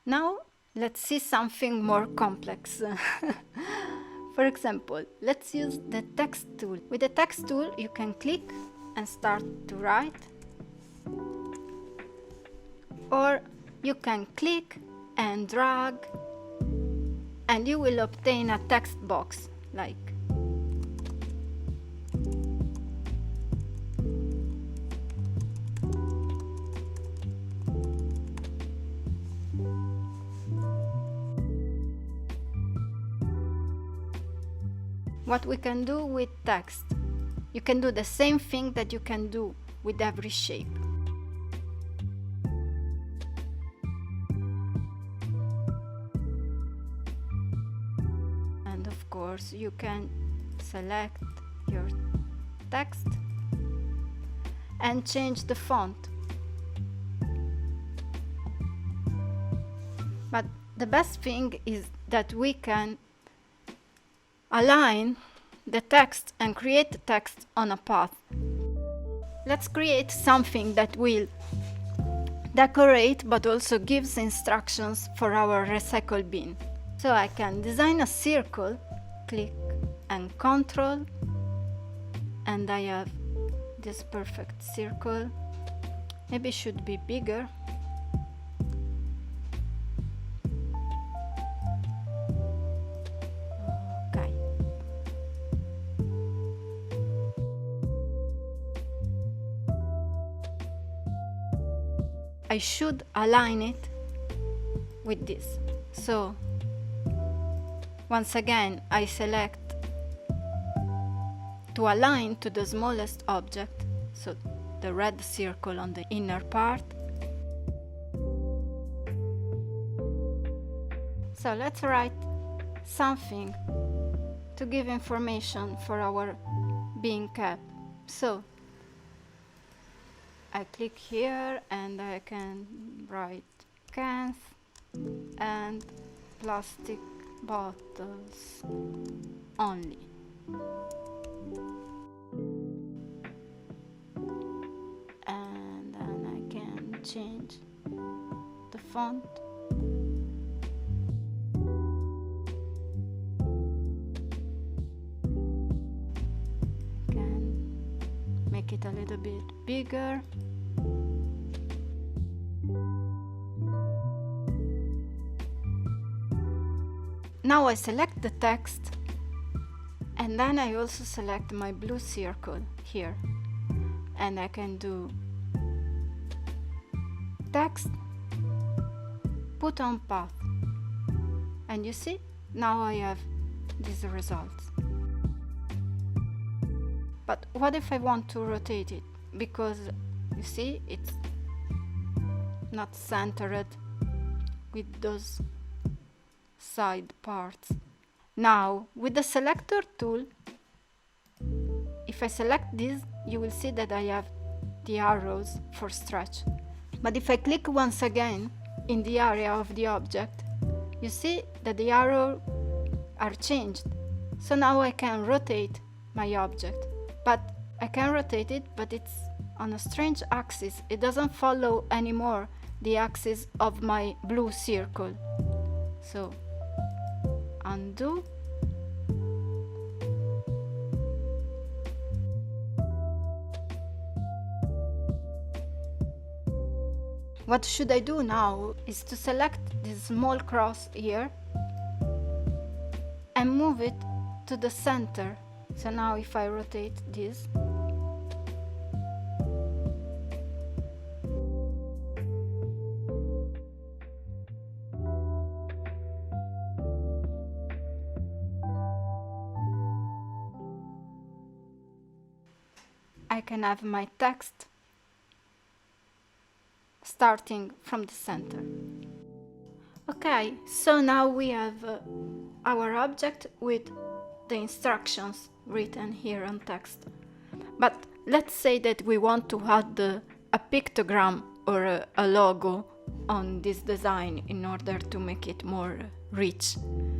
Now let's see something more complex. For example, let's use the text tool. With the text tool you can click and start to write, or you can click and drag and you will obtain a text box like what we can do with text. You can do the same thing that you can do with every shape. And of course you can select your text and change the font. But the best thing is that we can align the text and create the text on a path. Let's create something that will decorate but also gives instructions for our recycle bin. So I can design a circle, click and control, and I have this perfect circle. Maybe it should be bigger. I should align it with this. So once again I select to align to the smallest object, so the red circle on the inner part. So let's write something to give information for our bin cap. So I click here and I can write cans and plastic bottles only. And then I can change the font. I can make it a little bit bigger. Now I select the text and then I also select my blue circle here, and I can do text, put on path, and you see, now I have these results. But what if I want to rotate it? Because you see, it's not centered with those side parts. Now with the selector tool, if I select this, you will see that I have the arrows for stretch. But if I click once again in the area of the object, you see that the arrows are changed. So now I can rotate my object, but I can rotate it, but it's on a strange axis. It doesn't follow anymore the axis of my blue circle. So undo. What should I do now is to select this small cross here and move it to the center. So now if I rotate this, I can have my text starting from the center. Okay, so now we have our object with the instructions written here on text. But let's say that we want to add a pictogram or a logo on this design in order to make it more rich.